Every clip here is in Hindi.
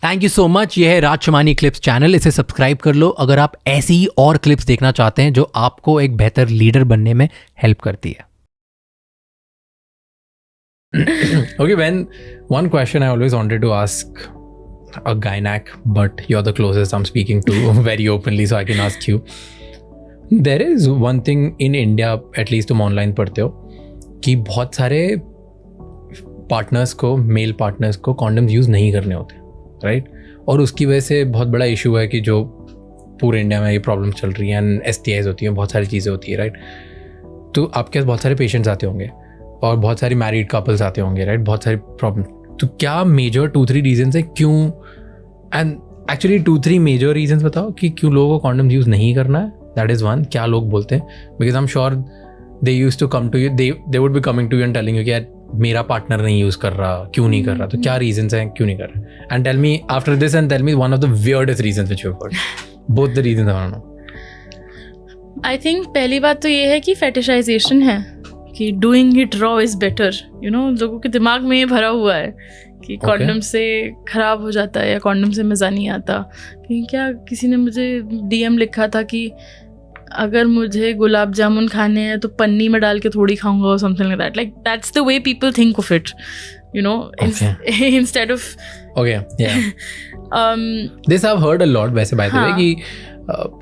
Thank you so much. ये है राज शमानी क्लिप्स चैनल, इसे सब्सक्राइब कर लो अगर आप ऐसी ही और क्लिप्स देखना चाहते हैं जो आपको एक बेहतर लीडर बनने में हेल्प करती है। Okay, one question I always wanted to ask a gynac, but you're the closest I'm speaking to very openly, so I can ask you. There is one thing in India, at least तुम ऑनलाइन पढ़ते हो, कि बहुत सारे पार्टनर्स को, मेल पार्टनर्स को कॉन्डम्स यूज़ नहीं करने होते, राइट? और उसकी वजह से बहुत बड़ा इशू है कि जो पूरे इंडिया में ये प्रॉब्लम चल रही हैं, STIs होती हैं, बहुत सारी चीज़ें होती है, राइट? तो आपके पास बहुत सारे पेशेंट्स आते होंगे और बहुत सारी मैरिड कपल्स आते होंगे, राइट? बहुत सारी प्रॉब्लम। तो क्या मेजर 2-3 रीजन है क्यों, एंड एक्चुअली 2-3 मेजर रीजन बताओ कि क्यों लोगों को कॉन्डम यूज़ नहीं करना है? That is one. क्या लोग बोलते हैं? Because I am sure they used to come to you, they would be coming to you and telling you कि यार मेरा पार्टनर नहीं यूज़ कर रहा, क्यों नहीं कर रहा? तो क्या रीजन हैं क्यों नहीं कर रहा? And tell me after this, and tell me one of the weirdest reasons which you have heard. Both the reasons I want to know. I think पहली बात तो ये है कि फेटिशाइजेशन है कि doing it raw is better, you know, लोगों के दिमाग में ये भरा हुआ है कि कॉन्डम से ख़राब हो जाता है या कॉन्डम से मज़ा नहीं आता। कहीं क्या किसी ने मुझे DM लिखा था कि अगर मुझे गुलाब जामुन खाने हैं तो पन्नी में डाल के थोड़ी खाऊंगा और something like that, like that's the way people think of it, you know, instead of okay, yeah. This I've heard a lot वैसे by the way कि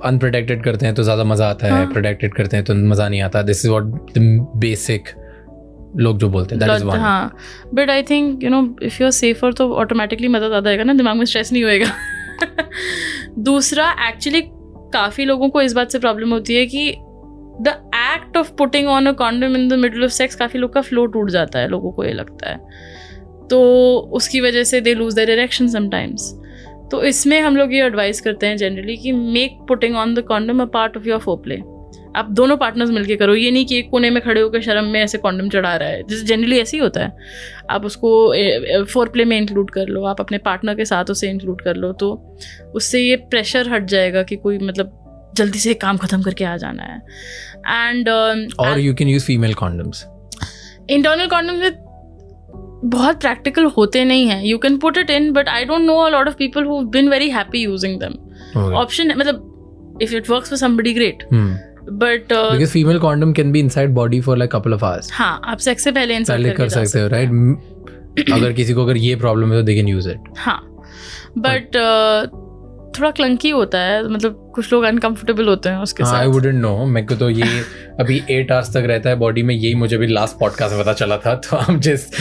अनप्रोटेक्टेड करते हैं तो ज़्यादा मज़ा आता है, प्रोटेक्टेड करते हैं तो मज़ा नहीं आता। This is what the basic लोग जो बोलते हैं, दैट इज वन। हाँ, but I think you know if you are safer तो ऑटोमेटिकली मज़ा ज़्यादा आएगा ना, दिमाग में स्ट्रेस नहीं होएगा। दूसरा, एक्चुअली काफ़ी लोगों को इस बात से प्रॉब्लम होती है कि the act of putting on a condom in the middle of sex, काफ़ी लोग का फ्लो टूट जाता है, लोगों को ये लगता है, तो उसकी वजह से they lose their erection sometimes. तो इसमें हम लोग ये एडवाइस करते हैं जनरली कि make putting on the condom a part of your foreplay. आप दोनों पार्टनर्स मिलके करो, ये नहीं कि एक कोने में खड़े होकर शर्म में ऐसे कॉन्डम चढ़ा रहा है, जैसे जनरली ऐसे ही होता है। आप उसको फोरप्ले में इंक्लूड कर लो, आप अपने पार्टनर के साथ उसे इंक्लूड कर लो, तो उससे ये प्रेशर हट जाएगा कि कोई मतलब जल्दी से काम खत्म करके आ जाना है। एंड और you can use female condoms. Internal condoms बहुत प्रैक्टिकल होते नहीं हैं। You can put it in, but I don't know a lot of people who have been very happy using them. Option मतलब if it works for somebody great, but because female condom can be inside body for like couple of hours. हाँ, आप सेक्स से पहले इंसर्ट कर सकते हो, राइट? अगर किसी को अगर ये प्रॉब्लम है तो दे कैन यूज इट। हाँ, बट थोड़ा क्लंकी होता है, मतलब कुछ लोग अनकंफर्टेबल होते हैं उसके साथ। आई वुडंट नो, मेरे को तो ये अभी 8 आवर्स तक रहता है बॉडी में, यही मुझे भी लास्ट पॉडकास्ट में पता चला था। तो हम जस्ट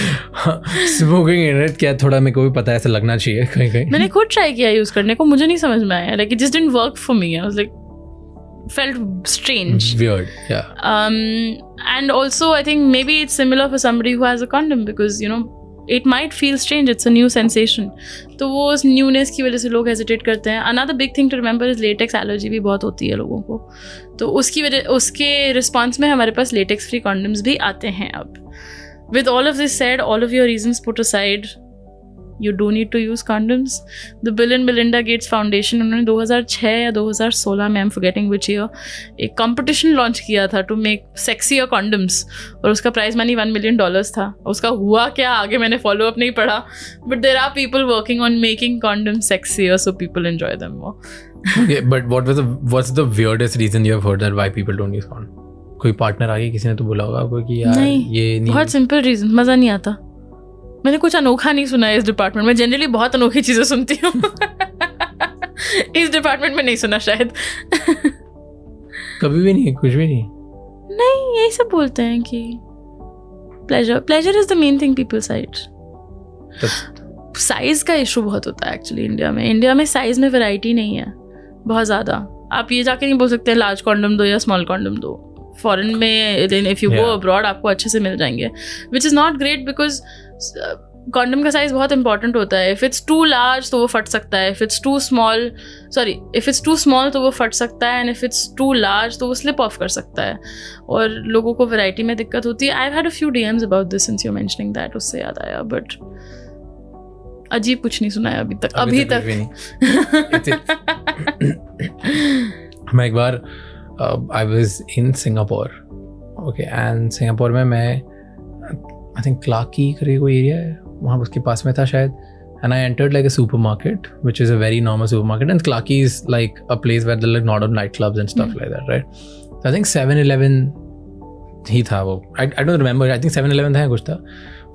स्मोकिंग इन इट, क्या थोड़ा मेरे को भी पता है ऐसा लगना चाहिए कहीं कहीं। मैंने खुद ट्राई किया यूज करने को, मुझे नहीं समझ में आया, like it just didn't work for me. I was like felt strange, weird, yeah. And also I think maybe it's similar for somebody who has a condom, because you know it might feel strange, it's a new sensation, तो वो उस newness की वजह से लोग hesitate करते हैं। Another big thing to remember is latex allergy भी बहुत होती है लोगों को, तो उसकी वजह, उसके response में हमारे पास latex free condoms भी आते हैं अब। With all of this said, all of your reasons put aside, you do need to use condoms. The Bill and Melinda Gates Foundation उन्होंने 2006 या 2016 में, I'm forgetting which year, एक competition launch किया था to make sexier condoms, और उसका प्राइज मनी $1 million था। उसका हुआ क्या आगे मैंने follow up नहीं पढ़ा, but there are people working on making condoms sexier so people enjoy them more. Okay, but what's the weirdest reason you have heard that why people don't use condom? कोई पार्टनर आगे किसी ने तो बोला होगा आपको कि यार ये नहीं, बहुत सिंपल रीजन, मज़ा नहीं आता। मैंने कुछ अनोखा नहीं सुना है इस डिपार्टमेंट में, जनरली बहुत अनोखी चीज़ें सुनती हूँ। इस डिपार्टमेंट में नहीं सुना शायद। कभी भी नहीं, कुछ भी नहीं। नहीं, यही सब बोलते हैं कि pleasure is the main thing people side. Size का इशू बहुत होता है एक्चुअली इंडिया में साइज में वैरायटी नहीं है बहुत ज़्यादा। आप ये जाके नहीं बोल सकते लार्ज कॉन्डम दो या स्मॉल कॉन्डम दो। फॉरेन में इफ यू गो अब्रॉड आपको अच्छे से मिल जाएंगे, which is not great, because condom का साइज़ बहुत इंपॉर्टेंट होता है। इफ़ इट्स टू लार्ज तो वो फट सकता है, इफ़ इट्स टू स्मॉल तो वो फट सकता है, and if it's too large तो वो स्लिप ऑफ कर सकता है, और लोगों को वैरायटी में दिक्कत होती है। I had a few DMs about this since you mentioning that, उससे याद आया, बट अजीब कुछ नहीं सुना है अभी तक। मैं एक बार I was in Singapore, okay, and Singapore में मैं आई थिंक क्लाकी करके कोई एरिया है वहाँ, उसके पास में था शायद, and I entered like a supermarket, which is a very normal supermarket, and Clarky is like a place where there are like not of nightclubs and stuff like that, right? So I think 7-Eleven ही था वो. I don't remember. I think 7-Eleven था कुछ था.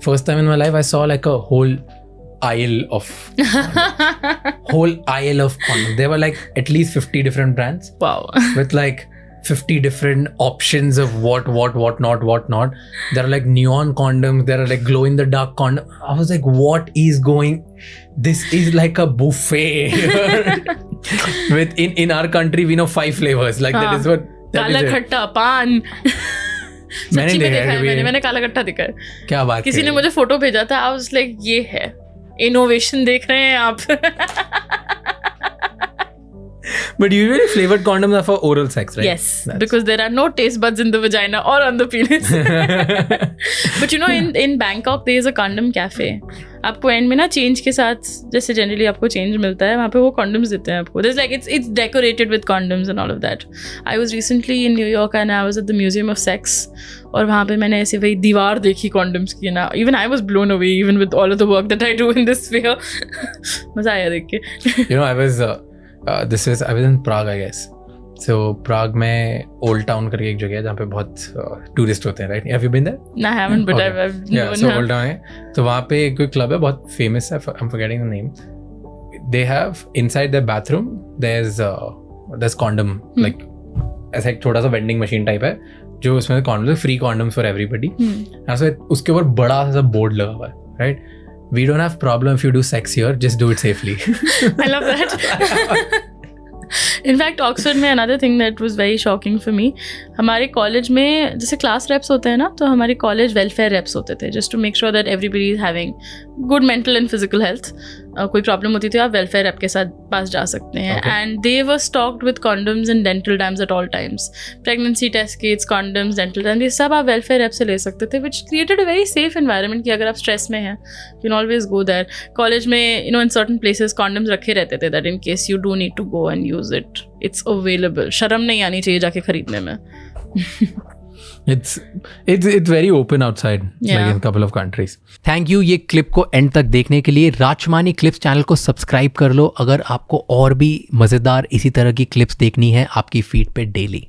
First time in my life I saw like a whole aisle of condoms. There were like at least 50 different brands. Wow. With like 50 different options of what not. There are like neon condoms. There are like glow in the dark condoms. I was like, what is going? This is like a buffet. With in our country we know 5 flavors. Like that is what. काला खट्टा पान. मैंने सच्ची में देखा देखा है है कभी. मैंने काला खट्टा देखा है. क्या बात किसी ने कर रही मुझे फोटो भेजा था. आई वाज लाइक ये है इनोवेशन देख रहे हैं आप. But usually flavored condoms are for oral sex, right? Yes, because there are no taste buds in the vagina or on the penis. But you know, in Bangkok there is a condom cafe. आपको एंड में ना चेंज के साथ, जैसे जनरली आपको चेंज मिलता है, वहाँ पे वो कॉन्डम्स देते हैं आपको. There's like it's decorated with condoms and all of that. I was recently in New York and I was at the Museum of Sex. और वहाँ पे मैंने ऐसे वही दीवार देखी कॉन्डम्स की ना. Even I was blown away, even with all of the work that I do in this sphere. मजा आया देख के. You know, I was in Prague, I guess. So Prague में Old Town करके एक जगह है जहाँ पे बहुत टूरिस्ट होते हैं, right? Have you been there? No, I haven't, but Okay. I've Yeah, so Old Town है. तो वहाँ पे कोई क्लब है बहुत famous है. I'm forgetting the name. They have inside their bathroom there's condom like ऐसा एक छोटा सा vending machine type है जो उसमें condoms free condoms for everybody. And so उसके ऊपर बड़ा सा बोर्ड लगा हुआ है, right? We don't have problem if you do sex here, just do it safely. I love that. In fact, Oxford में another thing that was very shocking for me, हमारे कॉलेज में जैसे क्लास रेप्स होते हैं ना, तो हमारे कॉलेज वेलफेयर रेप्स होते थे, just to make sure that everybody is having good mental and physical health. कोई प्रॉब्लम होती थी आप वेलफेयर रेप के साथ पास जा सकते हैं. And they were stocked with condoms and dental dams at all times. Pregnancy test kits, condoms, dental dams, ये सब आप वेलफेयर रेप से ले सकते थे, which created a very safe environment कि अगर आप स्ट्रेस में हैं you can always go there. College में इन सर्टन प्लेसेस कॉन्डम्स रखे रहते थे that in case you do need to go and use it. It's available. शर्म नहीं आनी चाहिए जाके खरीदने में. It's very open outside, like in a couple of countries. Thank you ये क्लिप को एंड तक देखने के लिए. राजमानी क्लिप्स चैनल को सब्सक्राइब कर लो अगर आपको और भी मज़ेदार इसी तरह की क्लिप्स देखनी है आपकी फीड पे डेली.